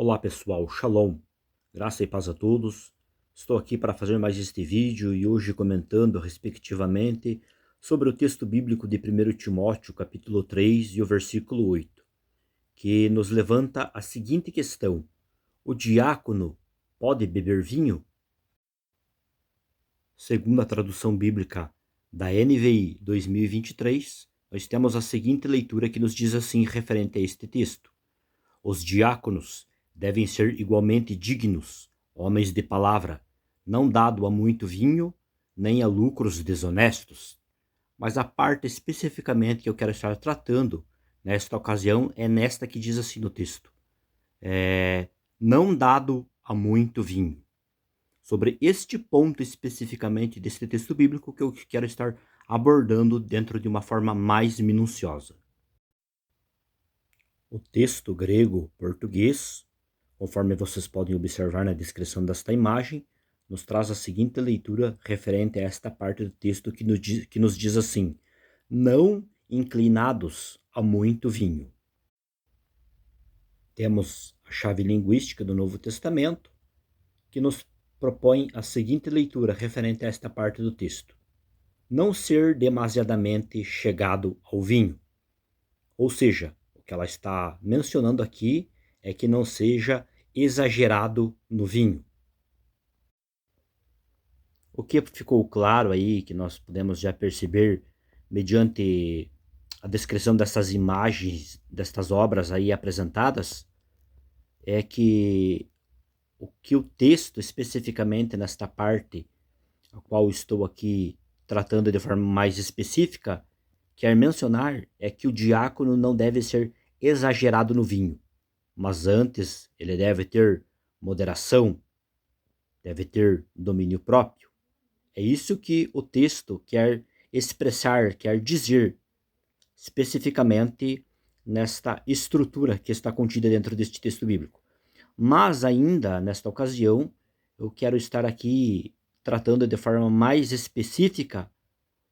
Olá pessoal, Shalom, graça e paz a todos. Estou aqui para fazer mais este vídeo e hoje comentando respectivamente sobre o texto bíblico de 1 Timóteo capítulo 3 e o versículo 8, que nos levanta a seguinte questão: o diácono pode beber vinho? Segundo a tradução bíblica da NVI 2023, nós temos a seguinte leitura que nos diz assim referente a este texto: os diáconos devem ser igualmente dignos, homens de palavra, não dado a muito vinho, nem a lucros desonestos. Mas a parte especificamente que eu quero estar tratando nesta ocasião é nesta que diz assim no texto: não dado a muito vinho. Sobre este ponto especificamente deste texto bíblico que eu quero estar abordando dentro de uma forma mais minuciosa. O texto grego-português, conforme vocês podem observar na descrição desta imagem, nos traz a seguinte leitura referente a esta parte do texto que nos diz assim: não inclinados a muito vinho. Temos a chave linguística do Novo Testamento, que nos propõe a seguinte leitura referente a esta parte do texto: não ser demasiadamente chegado ao vinho. Ou seja, o que ela está mencionando aqui é que não seja exagerado no vinho. O que ficou claro aí, que nós podemos já perceber mediante a descrição dessas imagens, destas obras aí apresentadas, é que o texto especificamente nesta parte, a qual estou aqui tratando de forma mais específica, quer mencionar é que o diácono não deve ser exagerado no vinho, mas antes ele deve ter moderação, deve ter domínio próprio. É isso que o texto quer expressar, quer dizer especificamente nesta estrutura que está contida dentro deste texto bíblico. Mas ainda, nesta ocasião, eu quero estar aqui tratando de forma mais específica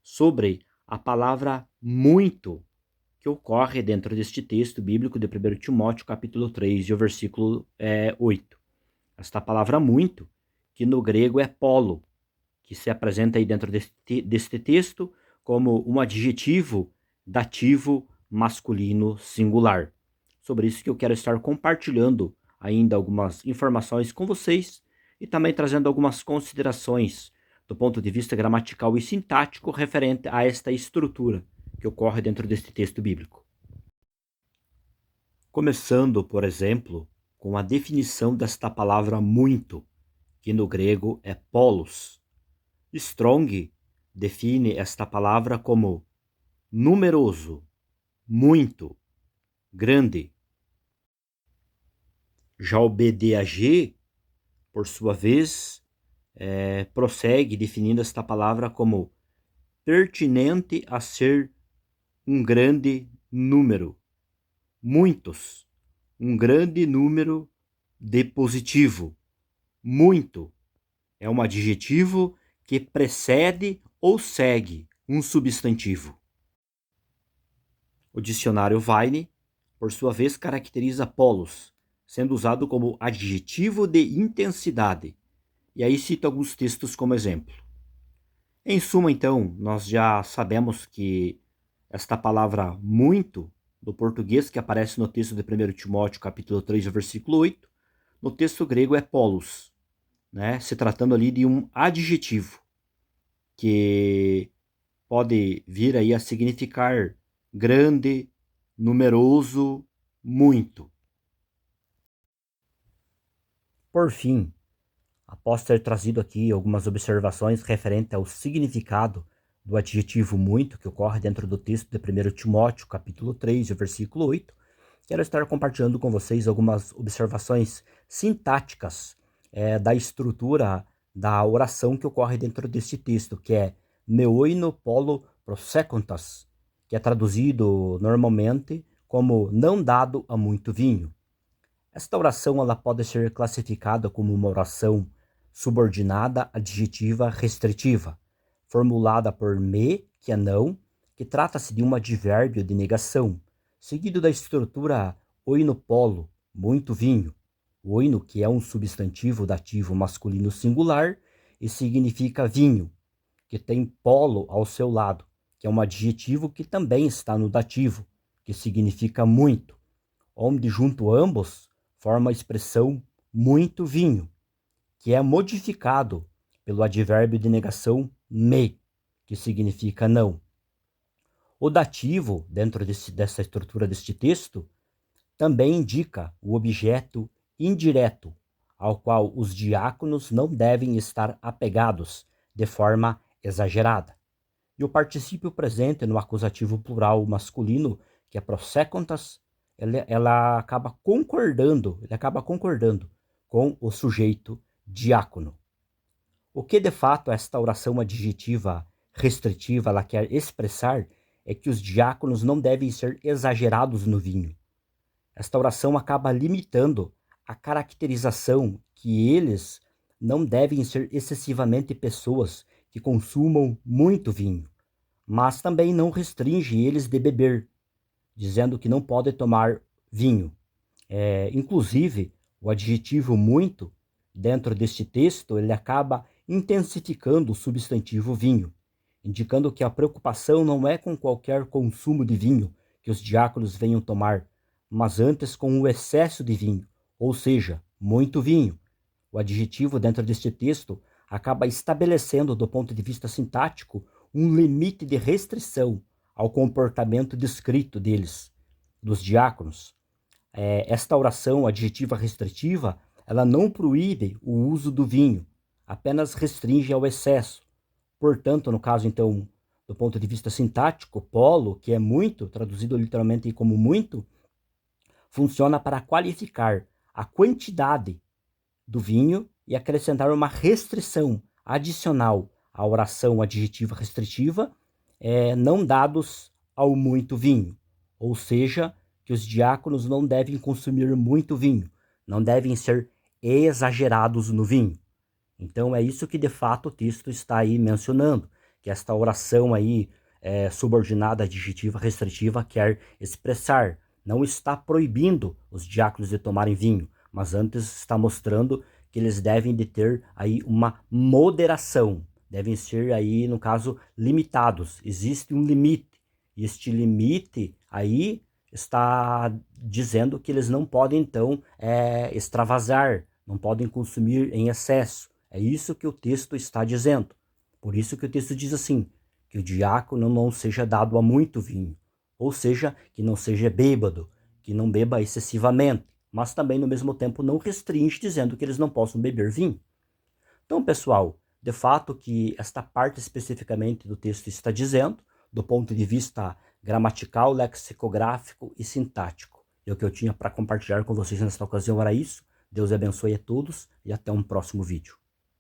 sobre a palavra muito, que ocorre dentro deste texto bíblico de 1 Timóteo capítulo 3 e o versículo 8. Esta palavra muito, que no grego é polo, que se apresenta aí dentro deste texto como um adjetivo dativo masculino singular. Sobre isso que eu quero estar compartilhando ainda algumas informações com vocês e também trazendo algumas considerações do ponto de vista gramatical e sintático referente a esta estrutura que ocorre dentro deste texto bíblico. Começando, por exemplo, com a definição desta palavra muito, que no grego é polos. Strong define esta palavra como numeroso, muito, grande. Já o BDAG, por sua vez, prossegue definindo esta palavra como pertinente a ser um grande número, muitos, um grande número de positivo. Muito é um adjetivo que precede ou segue um substantivo. O dicionário Vine, por sua vez, caracteriza polos, sendo usado como adjetivo de intensidade. E aí cita alguns textos como exemplo. Em suma, então, nós já sabemos que esta palavra muito, do português, que aparece no texto de 1 Timóteo, capítulo 3, versículo 8, no texto grego é polos, né? Se tratando ali de um adjetivo, que pode vir aí a significar grande, numeroso, muito. Por fim, após ter trazido aqui algumas observações referentes ao significado do adjetivo muito, que ocorre dentro do texto de 1 Timóteo, capítulo 3, versículo 8, quero estar compartilhando com vocês algumas observações sintáticas da estrutura da oração que ocorre dentro deste texto, que é neoino polo prosecontas, que é traduzido normalmente como não dado a muito vinho. Esta oração ela pode ser classificada como uma oração subordinada adjetiva restritiva, formulada por me, que é não, que trata-se de um advérbio de negação, seguido da estrutura oinopolo, muito vinho, Oino, que é um substantivo dativo masculino singular e significa vinho, que tem polo ao seu lado, que é um adjetivo que também está no dativo, que significa muito, onde junto ambos forma a expressão muito vinho, que é modificado pelo advérbio de negação me, que significa não. O dativo, dentro dessa estrutura deste texto, também indica o objeto indireto, ao qual os diáconos não devem estar apegados de forma exagerada. E o particípio presente no acusativo plural masculino, que é prosecontas, ele acaba concordando com o sujeito diácono. O que de fato esta oração adjetiva restritiva ela quer expressar é que os diáconos não devem ser exagerados no vinho. Esta oração acaba limitando a caracterização que eles não devem ser excessivamente pessoas que consumam muito vinho, mas também não restringe eles de beber, dizendo que não podem tomar vinho. Inclusive, o adjetivo muito, dentro deste texto, ele acaba intensificando o substantivo vinho, indicando que a preocupação não é com qualquer consumo de vinho que os diáconos venham tomar, mas antes com o excesso de vinho, ou seja, muito vinho. O adjetivo dentro deste texto acaba estabelecendo, do ponto de vista sintático, um limite de restrição ao comportamento descrito deles, dos diáconos. Esta oração adjetiva restritiva, ela não proíbe o uso do vinho, apenas restringe ao excesso. Portanto, no caso, então, do ponto de vista sintático, polo, que é muito, traduzido literalmente como muito, funciona para qualificar a quantidade do vinho e acrescentar uma restrição adicional à oração adjetiva restritiva, não dados ao muito vinho. Ou seja, que os diáconos não devem consumir muito vinho, não devem ser exagerados no vinho. Então é isso que de fato o texto está aí mencionando, que esta oração aí subordinada adjetiva restritiva quer expressar. Não está proibindo os diáconos de tomarem vinho, mas antes está mostrando que eles devem de ter aí uma moderação, devem ser aí, no caso, limitados. Existe um limite, e este limite aí está dizendo que eles não podem, então, extravasar, não podem consumir em excesso. É isso que o texto está dizendo. Por isso que o texto diz assim, que o diácono não seja dado a muito vinho, ou seja, que não seja bêbado, que não beba excessivamente, mas também, no mesmo tempo, não restringe, dizendo que eles não possam beber vinho. Então, pessoal, de fato que esta parte especificamente do texto está dizendo, do ponto de vista gramatical, lexicográfico e sintático. E o que eu tinha para compartilhar com vocês nesta ocasião era isso. Deus abençoe a todos e até um próximo vídeo.